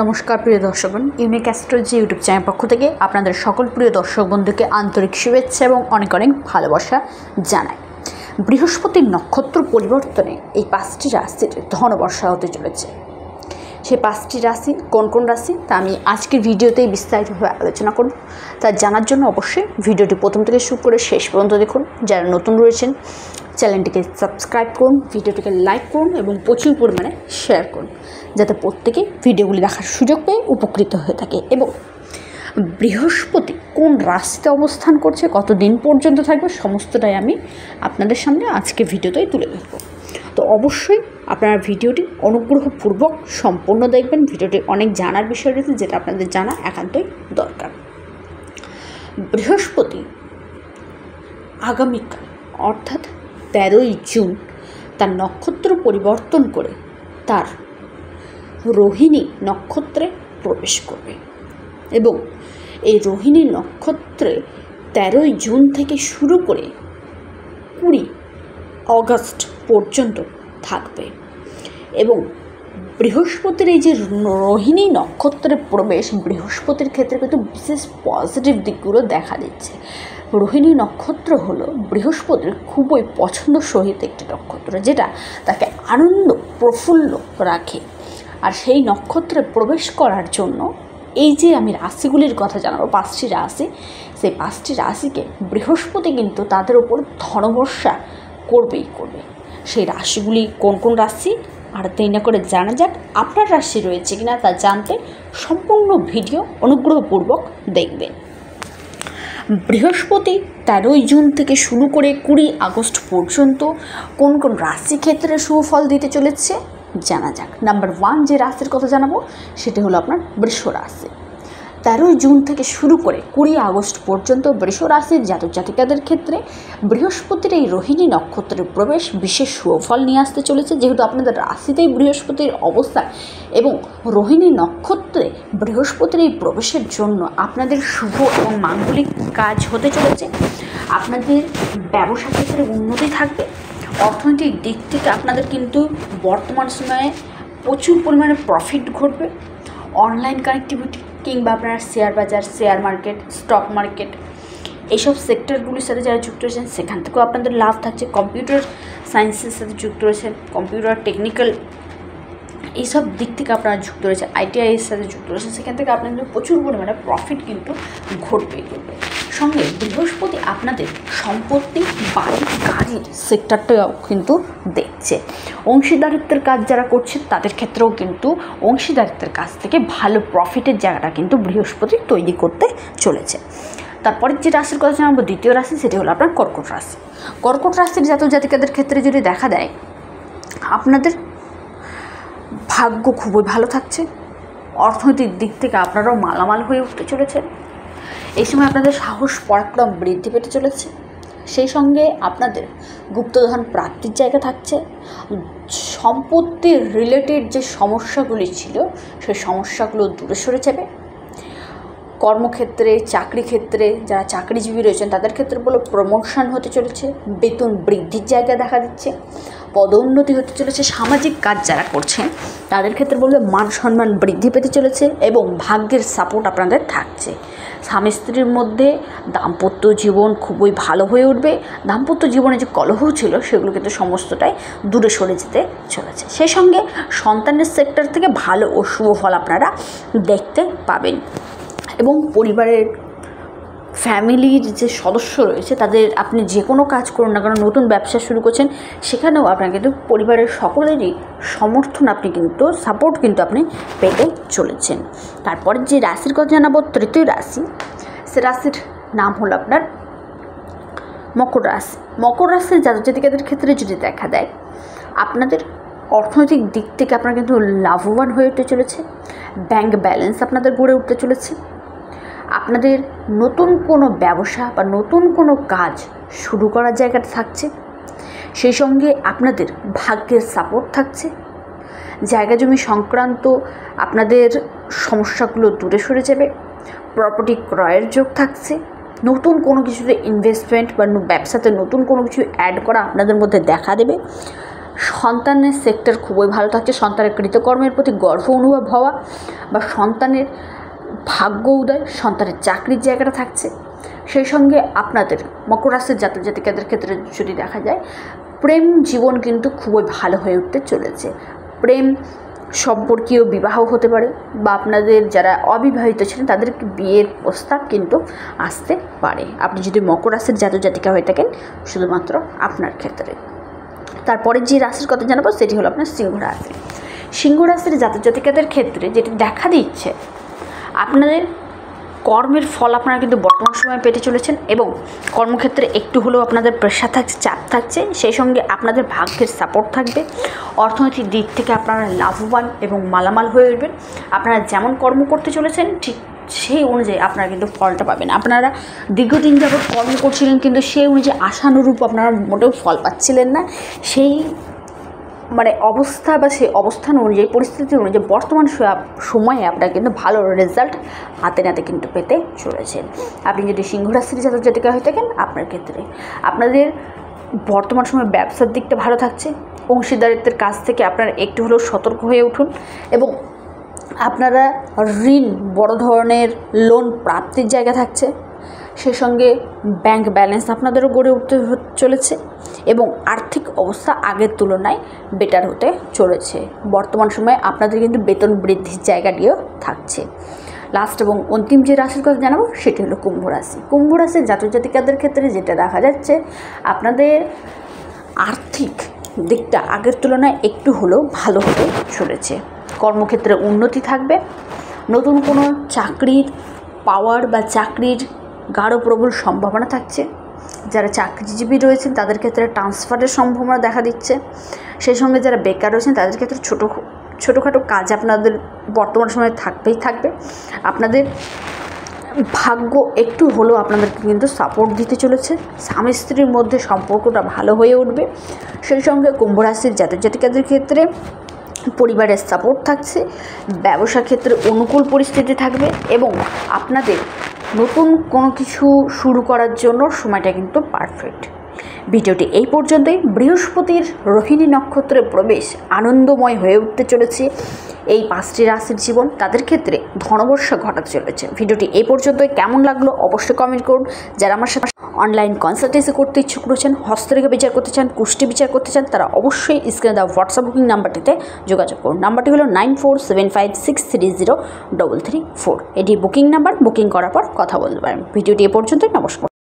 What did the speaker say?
নমস্কার প্রিয় দর্শকগণ, unique astrology YouTube channel পক্ষ থেকে আপনাদের সকল প্রিয় দর্শক বন্ধুকে আন্তরিক শুভেচ্ছা এবং অনেক অনেক ভালোবাসা জানাই। বৃহস্পতির নক্ষত্র পরিবর্তনে এই 5টি রাশির ধনবর্ষা হতে চলেছে। সেই 5টি রাশি কোন কোন রাশি তা আমি আজকের ভিডিওতেই বিস্তারিতভাবে আলোচনা করব। তা জানার জন্য অবশ্যই ভিডিওটি প্রথম থেকে শুরু করে শেষ পর্যন্ত দেখুন। যারা নতুন রয়েছেন চ্যানেলটিকে সাবস্ক্রাইব করুন, ভিডিওটিকে লাইক করুন এবং প্রচুর পরিমাণে শেয়ার করুন, যাতে প্রত্যেকে ভিডিওগুলি দেখার সুযোগ পেয়ে উপকৃত হয়ে থাকে। এবং বৃহস্পতি কোন রাশিতে অবস্থান করছে, কতদিন পর্যন্ত থাকবে, সমস্তটাই আমি আপনাদের সামনে আজকে ভিডিওতেই তুলে ধরব। তো অবশ্যই আপনারা ভিডিওটি অনুগ্রহপূর্বক সম্পূর্ণ দেখবেন। ভিডিওটি অনেক জানার বিষয় রয়েছে, যেটা আপনাদের জানা একান্তই দরকার। বৃহস্পতি আগামীকাল অর্থাৎ 13ই জুন তার নক্ষত্র পরিবর্তন করে তার রোহিণী নক্ষত্রে প্রবেশ করবে এবং এই রোহিণী নক্ষত্রে 13ই জুন থেকে শুরু করে 20 অগস্ট পর্যন্ত থাকবে। এবং বৃহস্পতির এই যে রোহিণী নক্ষত্রে প্রবেশ, বৃহস্পতির ক্ষেত্রে কিন্তু বিশেষ পজিটিভ দিকগুলো দেখা দিচ্ছে। রোহিণী নক্ষত্র হলো বৃহস্পতির খুবই পছন্দ সহিত একটি নক্ষত্র, যেটা তাকে আনন্দ প্রফুল্ল রাখে। আর সেই নক্ষত্রে প্রবেশ করার জন্য এই যে আমি রাশিগুলির কথা জানাবো, 5টি রাশি, সেই 5টি রাশিকে বৃহস্পতি কিন্তু তাদের উপর ধনবর্ষা করবেই করবে। সেই রাশিগুলি কোন কোন রাশি আর দেরি না করে জানা যাক। আপনার রাশি রয়েছে কিনা তা জানতে সম্পূর্ণ ভিডিও অনুগ্রহপূর্বক দেখবেন। বৃহস্পতি 13ই জুন থেকে শুরু করে 20 আগস্ট পর্যন্ত কোন কোন রাশি ক্ষেত্রে শুভফল দিতে চলেছে জানা যাক। নাম্বার 1 যে রাশির কথা জানাবো সেটি হলো আপনার বৃষ রাশি। 13ই জুন থেকে শুরু করে 20 আগস্ট পর্যন্ত বৃষ রাশির জাতক জাতিকাদের ক্ষেত্রে বৃহস্পতির এই রোহিণী নক্ষত্রের প্রবেশ বিশেষ সুফল নিয়ে আসতে চলেছে। যেহেতু আপনাদের রাশিতেই বৃহস্পতির অবস্থা এবং রোহিণী নক্ষত্রে বৃহস্পতির এই প্রবেশের জন্য আপনাদের শুভ এবং মাঙ্গলিক কাজ হতে চলেছে। আপনাদের ব্যবসা ক্ষেত্রে উন্নতি থাকবে। অর্থনৈতিক দিক থেকে আপনাদের কিন্তু বর্তমান সময়ে প্রচুর পরিমাণে প্রফিট ঘটবে। অনলাইন কানেক্টিভিটি কিংবা আপনারা শেয়ার বাজার, শেয়ার মার্কেট, স্টক মার্কেট এইসব সেক্টরগুলির সাথে যারা যুক্ত রয়েছেন সেখান থেকেও আপনাদের লাভ থাকছে। কম্পিউটার সায়েন্সের সাথে যুক্ত রয়েছেন, কম্পিউটার টেকনিক্যাল এইসব দিক থেকে আপনারা যুক্ত রয়েছে, আইটিআইয়ের সাথে যুক্ত রয়েছেন, সেখান থেকে আপনাদের প্রচুর পরিমাণে প্রফিট কিন্তু ঘটবেই ঘটবে। সঙ্গে বৃহস্পতি আপনাদের সম্পত্তি, বাড়ি, গাড়ির সেক্টরটাও কিন্তু দেখছে। অংশীদারিত্বের কাজ যারা করছেন তাদের ক্ষেত্রেও কিন্তু অংশীদারিত্বের কাছ থেকে ভালো প্রফিটের জায়গাটা কিন্তু বৃহস্পতি তৈরি করতে চলেছে। তারপরে যে রাশির কথা জানাবো, দ্বিতীয় রাশি, সেটি হলো আপনার কর্কট রাশি। কর্কট রাশির জাতক জাতিকাদের ক্ষেত্রে যদি দেখা দেয়, আপনাদের ভাগ্য খুবই ভালো থাকছে। অর্থনৈতিক দিক থেকে আপনারাও মালামাল হয়ে উঠতে চলেছেন। এই সময় আপনাদের সাহস পরাক্রম বৃদ্ধি পেতে চলেছে। সেই সঙ্গে আপনাদের গুপ্তধন প্রাপ্তির জায়গা থাকছে। সম্পত্তির রিলেটেড যে সমস্যাগুলি ছিল সেই সমস্যাগুলো দূরে সরে যাবে। কর্মক্ষেত্রে, চাকরি ক্ষেত্রে যারা চাকরিজীবী রয়েছেন তাদের ক্ষেত্রে বলো প্রমোশন হতে চলেছে, বেতন বৃদ্ধির জায়গা দেখা দিচ্ছে, পদোন্নতি হতে চলেছে। সামাজিক কাজ যারা করছেন তাদের ক্ষেত্রে বললে মান সম্মান বৃদ্ধি পেতে চলেছে এবং ভাগ্যের সাপোর্ট আপনাদের থাকছে। স্বামী স্ত্রীর মধ্যে দাম্পত্য জীবন খুবই ভালো হয়ে উঠবে। দাম্পত্য জীবনে যে কলহ ছিল সেগুলো কিন্তু সমস্তটাই দূরে সরে যেতে চলেছে। সেই সঙ্গে সন্তানের সেক্টর থেকে ভালো ও শুভ ফল আপনারা দেখতে পাবেন। এবং পরিবারের ফ্যামিলির যে সদস্য রয়েছে তাদের আপনি যে কোনো কাজ করুন না কেন, নতুন ব্যবসা শুরু করছেন, সেখানেও আপনার কিন্তু পরিবারের সকলেরই সমর্থন আপনি কিন্তু সাপোর্ট কিন্তু আপনি পেতে চলেছেন। তারপরে যে রাশির কথা জানাবো, তৃতীয় রাশি, সে রাশির নাম হলো আপনার মকর রাশি। মকর রাশির জাতক জাতিকাদের ক্ষেত্রে যদি দেখা দেয়, আপনাদের অর্থনৈতিক দিক থেকে আপনারা কিন্তু লাভবান হয়ে উঠতে চলেছে। ব্যাংক ব্যালেন্স আপনাদের গড়ে উঠতে চলেছে। আপনাদের নতুন কোনো ব্যবসা বা নতুন কোনো কাজ শুরু করার জায়গাটা থাকছে। সেই সঙ্গে আপনাদের ভাগ্যের সাপোর্ট থাকছে। জায়গা জমি সংক্রান্ত আপনাদের সমস্যাগুলো দূরে সরে যাবে। প্রপার্টি ক্রয়ের যোগ থাকছে। নতুন কোনো কিছুতে ইনভেস্টমেন্ট বা ব্যবসাতে নতুন কোনো কিছু অ্যাড করা আপনাদের মধ্যে দেখা দেবে। সন্তানের সেক্টর খুবই ভালো থাকছে। সন্তানের কৃতকর্মের প্রতি গর্ব অনুভব হওয়া বা সন্তানের ভাগ্য উদয়, সন্তানের চাকরির জায়গাটা থাকছে। সেই সঙ্গে আপনাদের মকর রাশির জাতক জাতিকাদের ক্ষেত্রে যদি দেখা যায়, প্রেম জীবন কিন্তু খুবই ভালো হয়ে উঠতে চলেছে। প্রেম সম্পর্কীয় বিবাহ হতে পারে বা আপনাদের যারা অবিবাহিত ছিলেন তাদের বিয়ের প্রস্তাব কিন্তু আসতে পারে, আপনি যদি মকর রাশির জাতক জাতিকা হয়ে থাকেন শুধুমাত্র আপনার ক্ষেত্রে। তারপরে যে রাশির কথা জানাবো সেটি হলো আপনার সিংহ রাশি। সিংহ রাশির জাতক জাতিকাদের ক্ষেত্রে যেটি দেখা দিচ্ছে, আপনাদের কর্মের ফল আপনারা কিন্তু বর্তমান সময়ে পেতে চলেছেন এবং কর্মক্ষেত্রে একটু হলেও আপনাদের প্রেশার থাকছে, চাপ থাকছে। সেই সঙ্গে আপনাদের ভাগ্যের সাপোর্ট থাকবে। অর্থনৈতিক দিক থেকে আপনারা লাভবান এবং মালামাল হয়ে উঠবেন। আপনারা যেমন কর্ম করতে চলেছেন ঠিক সেই অনুযায়ী আপনারা কিন্তু ফলটা পাবেন। আপনারা দীর্ঘদিন যাবৎ কর্ম করছিলেন কিন্তু সেই অনুযায়ী আশানুরূপ আপনারা মোটেও ফল পাচ্ছিলেন না। সেই অবস্থা বা সেই অবস্থান অনুযায়ী, পরিস্থিতি অনুযায়ী বর্তমান সময়ে আপনারা কিন্তু ভালো রেজাল্ট হাতে নাতে কিন্তু পেতে চলেছেন। আপনি যদি সিংহ রাশির জাতক জাতিকা হয়ে থাকেন, আপনার ক্ষেত্রে আপনাদের বর্তমান সময়ে ব্যবসার দিকটা ভালো থাকছে। অংশীদারিত্বের কাছ থেকে আপনারা একটু হলেও সতর্ক হয়ে উঠুন এবং আপনারা ঋণ, বড় ধরনের লোন প্রাপ্তির জায়গা থাকছে। সেই সঙ্গে ব্যাংক ব্যালেন্স আপনাদেরও গড়ে উঠতে চলেছে এবং আর্থিক অবস্থা আগের তুলনায় বেটার হতে চলেছে। বর্তমান সময়ে আপনাদের কিন্তু বেতন বৃদ্ধির জায়গাটিও থাকছে। লাস্ট এবং অন্তিম যে রাশির কথা জানাবো সেটি হলো কুম্ভ রাশি। কুম্ভ রাশির জাতক জাতিকাদের ক্ষেত্রে যেটা দেখা যাচ্ছে, আপনাদের আর্থিক দিকটা আগের তুলনায় একটু হলেও ভালো হতে চলেছে। কর্মক্ষেত্রে উন্নতি থাকবে। নতুন কোনো চাকরির পাওয়ার বা চাকরির গাঢ় প্রবল সম্ভাবনা থাকছে। যারা চাকরিজীবী রয়েছেন তাদের ক্ষেত্রে ট্রান্সফারের সম্ভাবনা দেখা দিচ্ছে। সেই সঙ্গে যারা বেকার রয়েছেন তাদের ক্ষেত্রে ছোটোখাটো কাজ আপনাদের বর্তমান সময়ে থাকবে। আপনাদের ভাগ্য একটু হলেও আপনাদেরকে কিন্তু সাপোর্ট দিতে চলেছে। স্বামী স্ত্রীর মধ্যে সম্পর্কটা ভালো হয়ে উঠবে। সেই সঙ্গে কুম্ভ রাশির জাতক জাতিকাদের ক্ষেত্রে পরিবারের সাপোর্ট থাকছে। ব্যবসা ক্ষেত্রে অনুকূল পরিস্থিতি থাকবে এবং আপনাদের নতুন কোনো কিছু শুরু করার জন্য সময়টা কিন্তু পারফেক্ট। ভিডিওটি এই পর্যন্তই। বৃহস্পতির রোহিণী নক্ষত্রে প্রবেশ আনন্দময় হয়ে উঠতে চলেছে এই 5টি রাশির জীবন, তাদের ক্ষেত্রে ধনবর্ষা ঘটাতে চলেছে। ভিডিওটি এই পর্যন্তই। কেমন লাগলো অবশ্যই কমেন্ট করুন। যারা আমার সাথে অনলাইন কনসালটেন্সি করতে ইচ্ছুক রয়েছেন, হস্তরেখা বিচার করতে চান, কুষ্টি বিচার করতে চান, তারা অবশ্যই স্ক্রিনে দেওয়া হোয়াটসঅ্যাপ বুকিং নাম্বারটিতে যোগাযোগ করুন। নাম্বারটি হলো 9475630334। এটি বুকিং নাম্বার। বুকিং করার পর কথা বলতে পারেন। ভিডিওটি এ পর্যন্তই। নমস্কার।